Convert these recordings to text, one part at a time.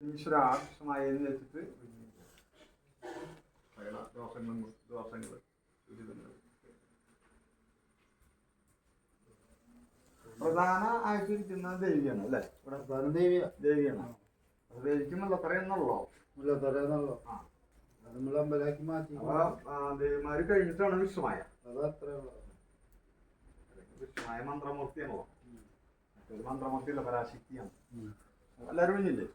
ഈശ്വരാകൃഷ്ണമായെന്ന് വെച്ചിട്ട് ദോഷങ്ങൾ പ്രധാന ആയിട്ടിരിക്കുന്ന ദേവിയാണ് അല്ലേ? ഇവിടെ പ്രധാന ദേവിയാണ്. അത് ദേവിക്കുന്നുള്ള പറയുന്നുള്ളോ? പറയുന്നുള്ളോ? ആ, നമ്മൾ അമ്പലാക്കി മാറ്റി. ദേവിമാര് കഴിഞ്ഞിട്ടാണ് വിഷ്ണുമായ. വിഷ്ണുമായ മന്ത്രമൂർത്തിയാണല്ലോ. മറ്റൊരു മന്ത്രമൂർത്തിയല്ല, പരാശക്തിയാണ്. എല്ലാവരും കഴിഞ്ഞില്ലേ?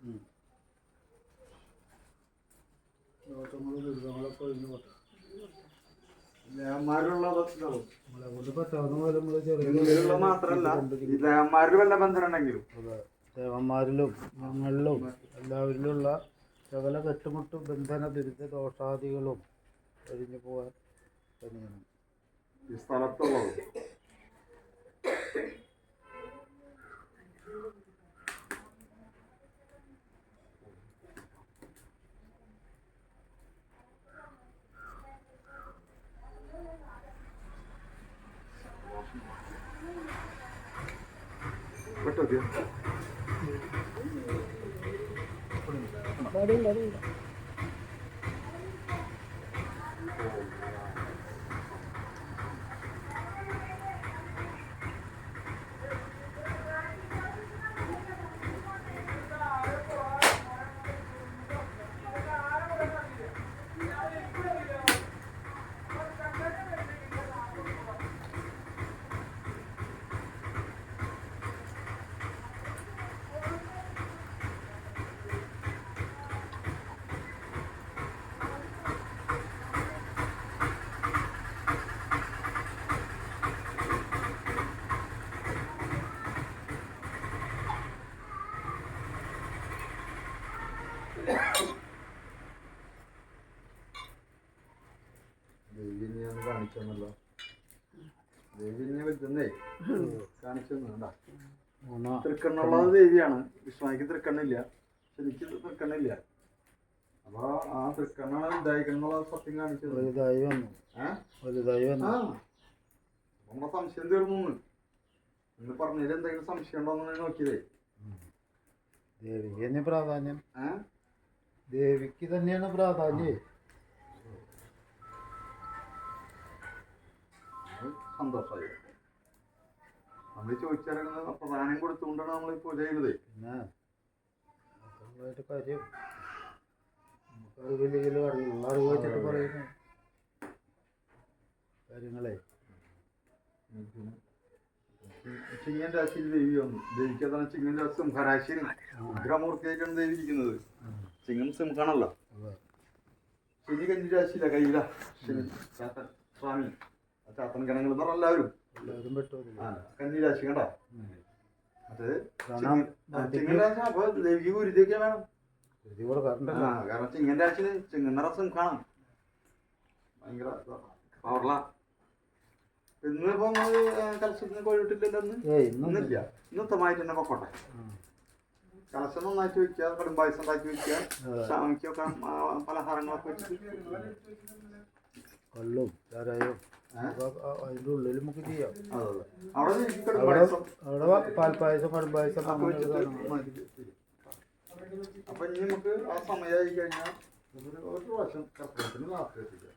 മാത്രല്ല, ഈ ദേവന്മാരിൽ വല്ല ബന്ധമുണ്ടെങ്കിലും ദേവന്മാരിലും ഞങ്ങളിലും എല്ലാവരിലുള്ള സകല കെട്ടുമുട്ടു ബന്ധന ദുരിത ദോഷാദികളും കഴിഞ്ഞു പോകാൻ തന്നെയാണ് ഈ സ്ഥലത്തുള്ളത്. ദേവിനെയാണ് കാണിച്ചെന്നല്ലോ. ദേവിനെ വെച്ചേ കാണിച്ചെന്നുണ്ട. തൃക്കണ്ണുള്ളത് ദേവിയാണ്. വിഷ്ണുക്ക് തൃക്കണ്ണില്ല, ശരിക്ക് തൃക്കണ്ണില്ല. അപ്പൊ ആ തൃക്കണ്ണാണ് ഇതായിക്കന്നുള്ള സത്യം കാണിച്ചത്. നമ്മുടെ സംശയം തീർന്നു. എന്ന് പറഞ്ഞതിൽ എന്തെങ്കിലും സംശയം ഉണ്ടോന്ന് നോക്കിയതേ. ദേവിക്ക് തന്നെ പ്രാധാന്യം. ദേവിക്ക് തന്നെയാണ് പ്രാധാന്യം. സന്തോഷമായി. നമ്മൾ ചോദിച്ചിറങ്ങുന്നത് പ്രധാനം കൊടുത്തുകൊണ്ടാണ് നമ്മൾ പൂജ ചെയ്യുന്നത്. പിന്നെ കാര്യം അറിവിച്ചിട്ട് പറയുന്നു കാര്യങ്ങളെ. ചിങ്ങൻ രാശിയിൽ ദേവി വന്നു. ദേവിക്ക് അതാണ് ചിങ്ങൻ രാശി സിംഹരാശിയിൽ ഉഗ്രമൂർത്തിയായിട്ടാണ് ദേവി ഇരിക്കുന്നത്. ചിങ്ങം സിംഹാണല്ലോ. ശനി കന്നി രാശിയില്ല, കയ്യില ശനി ചാത്തൻ സ്വാമി. ചാത്തൻ ഗണങ്ങൾ എന്ന് പറഞ്ഞ എല്ലാവരും കന്നിരാശി കണ്ടോ. മറ്റേ ചിങ്ങൻ രാശി. അപ്പൊ ദേവിക്ക് ഗുരുതിയൊക്കെ വേണം. കാരണം ചിങ്ങൻ രാശിന് ചിങ്ങൻ നിറം കാണാം. ഭയങ്കര പവർല. ഇന്നിപ്പോ കലശത്തിന് കോഴിട്ടില്ലല്ലോ. ഇന്നില്ല. ഇന്നത്തമായിട്ട് തന്നെ പൊക്കോട്ടെ. കലശം നന്നായിട്ട് വെക്കുക, കടുംപായസം ഉണ്ടാക്കി വെക്കുക, സ്വാമിക്കൊക്കെ പലഹാരങ്ങളൊക്കെ വെച്ചിട്ട് കള്ളും ചാരായും അതിൻ്റെ ഉള്ളിൽ നമുക്ക് ചെയ്യാം. അവിടെ പാൽപ്പായസം കടുംപായസം. അപ്പൊ ഇനി നമുക്ക് ആ സമയമായി കഴിഞ്ഞാൽ ഒരു പ്രാവശ്യം കർപ്പൂരത്തിന് നാട്ടിലെത്തിക്കാം.